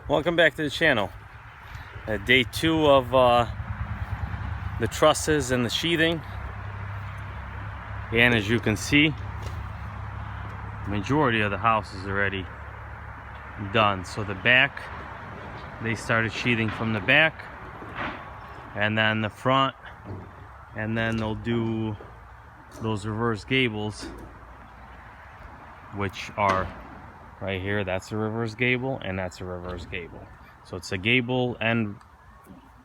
Welcome back to the channel. Day 2 of the trusses and the sheathing. And as you can see, majority of the house is already done. So the back, they started sheathing from the back, and then the front, and then they'll do those reverse gables, which are right here. That's a reverse gable, and that's a reverse gable. So it's a gable end.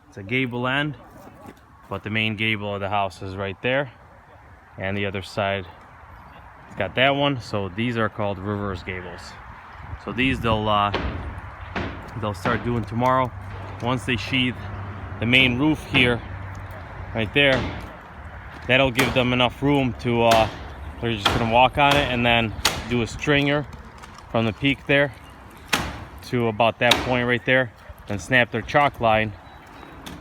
It's a gable end, but the main gable of the house is right there, and the other side, it's got that one. So these are called reverse gables. So these they'll start doing tomorrow. Once they sheathe the main roof here, right there, that'll give them enough room to. They're just gonna walk on it and then do a stringer from the peak there to about that point right there, and snap their chalk line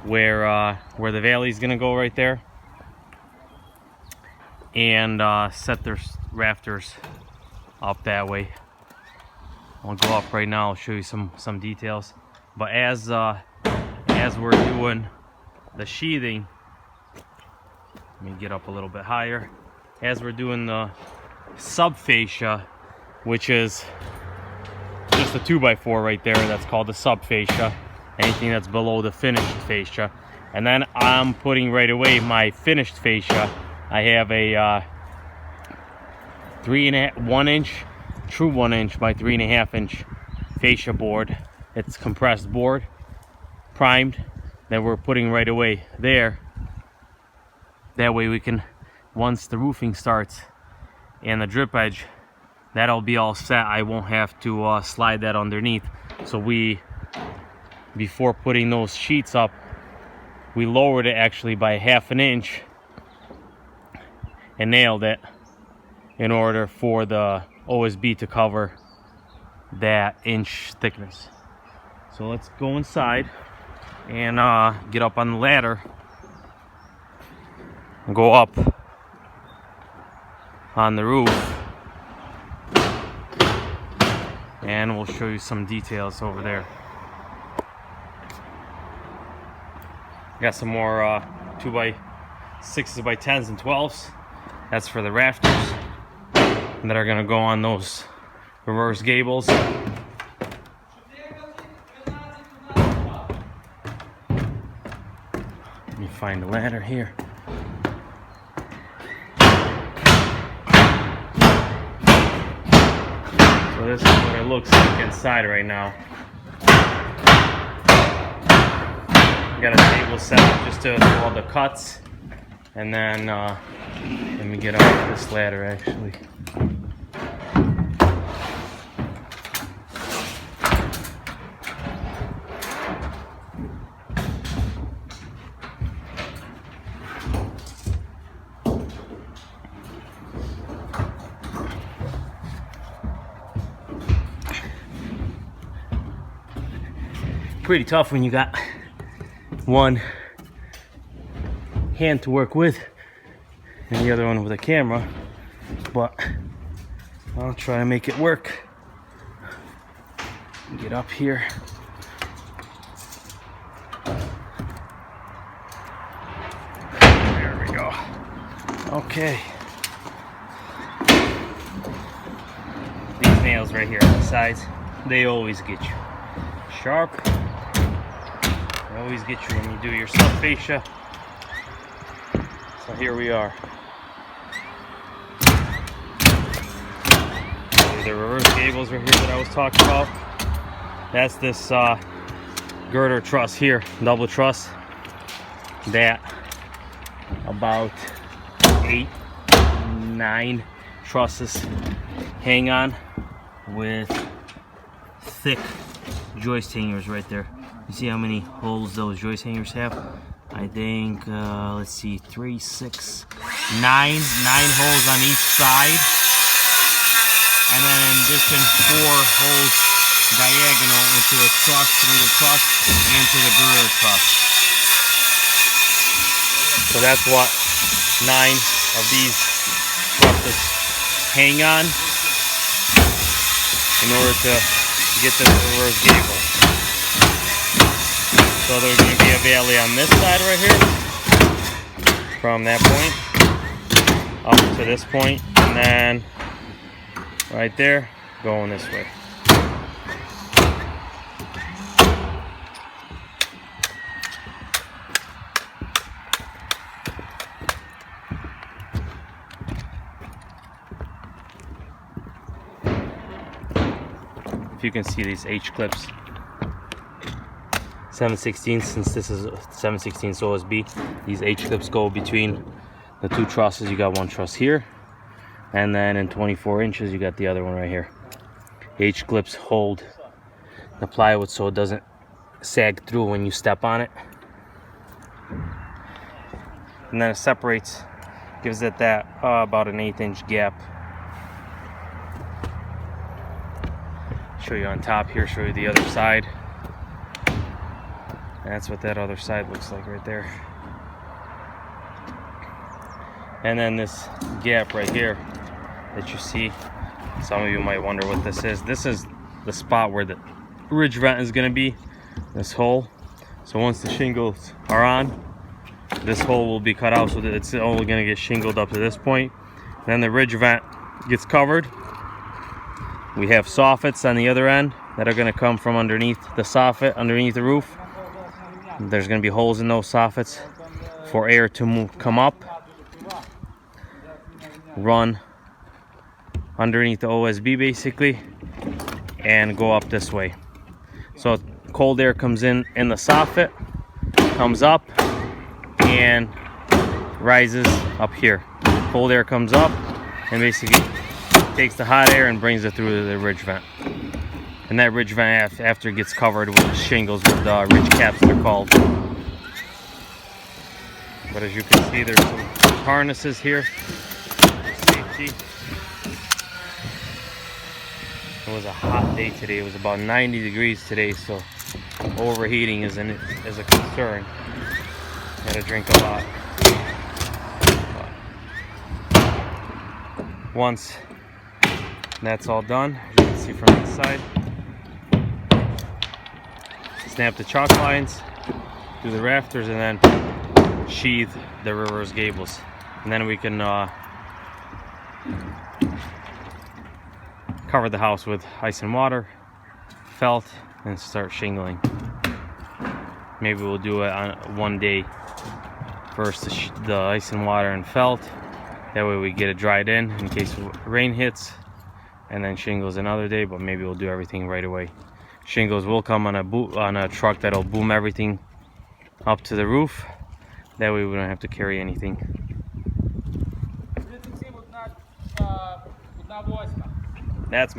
where the valley is gonna go right there, and set their rafters up that way. I'll go up right now. I'll show you some details. But as we're doing the sheathing, let me get up a little bit higher. As we're doing the sub fascia, which is just a 2x4 right there, that's called the sub fascia. Anything that's below the finished fascia. And then I'm putting right away my finished fascia. I have a 1 inch, true 1 inch by 3.5 inch fascia board. It's compressed board, primed, that we're putting right away there. That way we can, once the roofing starts and the drip edge, that'll be all set. I won't have to slide that underneath. So before putting those sheets up, we lowered it actually by 1/2 inch and nailed it in order for the OSB to cover that inch thickness. So let's go inside and get up on the ladder and go up on the roof, and we'll show you some details over there. Got some more 2x6s by 10s and 12s. That's for the rafters that are gonna go on those reverse gables. Let me find the ladder here. So this is what it looks like inside right now. Got a table set up just to do all the cuts, and then let me get up this ladder actually. Pretty tough when you got one hand to work with and the other one with a camera, but I'll try to make it work. Get up here. There we go. Okay. These nails right here on the sides, they always get you sharp. They always get you when you do your sub fascia. So here we are. The reverse gables right here that I was talking about. That's this girder truss here, double truss, that about 8, 9 trusses hang on with thick joist hangers right there. You see how many holes those joist hangers have? I think, let's see, 3, 6, 9 holes on each side. And then in addition, 4 holes diagonal into a truss, through the truss, and to the girder truss. So that's what 9 of these trusses hang on in order to get this reverse gable. So there's going to be a valley on this side right here, from that point up to this point, and then right there, going this way. If you can see these H clips, 7/16, since this is 7/16 OSB, these H clips go between the two trusses. You got one truss here, and then in 24 inches you got the other one right here. H clips hold the plywood so it doesn't sag through when you step on it, and then it separates, gives it that about an 1/8 inch gap. Show you on top here, show you the other side. That's what that other side looks like right there. And then this gap right here that you see, some of you might wonder what this is. This is the spot where the ridge vent is going to be, this hole. So once the shingles are on, this hole will be cut out so that it's only going to get shingled up to this point. Then the ridge vent gets covered. We have soffits on the other end that are going to come from underneath the soffit, underneath the roof. There's going to be holes in those soffits for air to come up, run underneath the OSB basically, and go up this way. So cold air comes in the soffit, comes up, and rises up here. Cold air comes up and basically takes the hot air and brings it through the ridge vent. And that ridge vent, after it gets covered with shingles, with ridge caps they're called. But as you can see, there's some harnesses here for safety. It was a hot day today. It was about 90 degrees today, so overheating is a concern. Gotta drink a lot. But once that's all done, you can see from this side, snap the chalk lines through the rafters and then sheathe the reverse gables, and then we can cover the house with ice and water, felt, and start shingling. Maybe we'll do it on one day first, the ice and water and felt, that way we get it dried in case rain hits, and then shingles another day. But maybe we'll do everything right away. Shingles will come on a truck that'll boom everything up to the roof. That way we don't have to carry anything. That's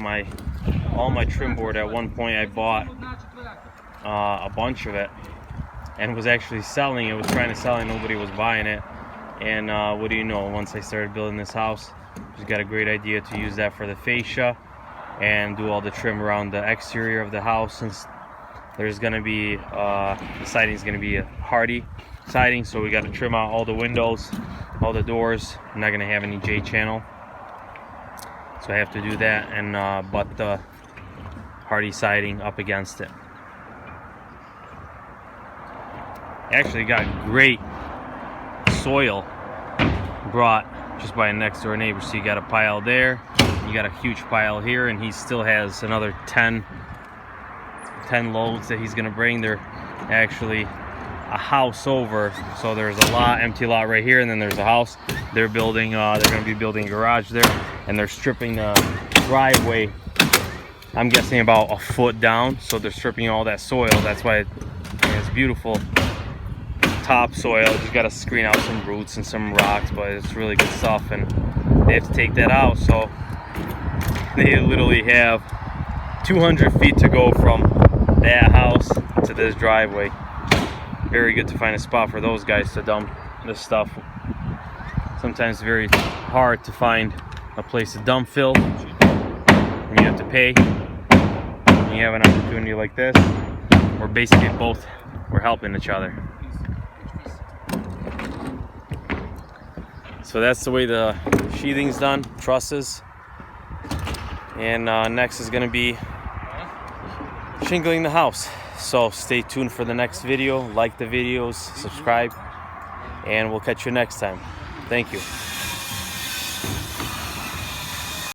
all my trim board. At one point I bought a bunch of it and was actually selling it. Was trying to sell it, nobody was buying it. And what do you know, once I started building this house, just got a great idea to use that for the fascia and do all the trim around the exterior of the house. Since there's going to be the siding is going to be a hardy siding, so we got to trim out all the windows, all the doors. I'm not going to have any J channel, so I have to do that and butt the hardy siding up against it. Actually got great soil brought just by a next door neighbor. So you got a pile there, you got a huge pile here, and he still has another 10 loads that he's gonna bring. They're actually a house over, so there's a empty lot right here, and then there's a house they're building. They're gonna be building a garage there, and they're stripping the driveway, I'm guessing about a foot down. So they're stripping all that soil. That's why it's beautiful topsoil. Just got to screen out some roots and some rocks, but it's really good stuff, and they have to take that out. So they literally have 200 feet to go from that house to this driveway. Very good to find a spot for those guys to dump this stuff. Sometimes it's very hard to find a place to dump fill, and you have to pay. When you have an opportunity like this, we're basically we're helping each other. So that's the way the sheathing's done, trusses. And next is going to be shingling the house. So stay tuned for the next video. Like the videos, subscribe, and we'll catch you next time. Thank you.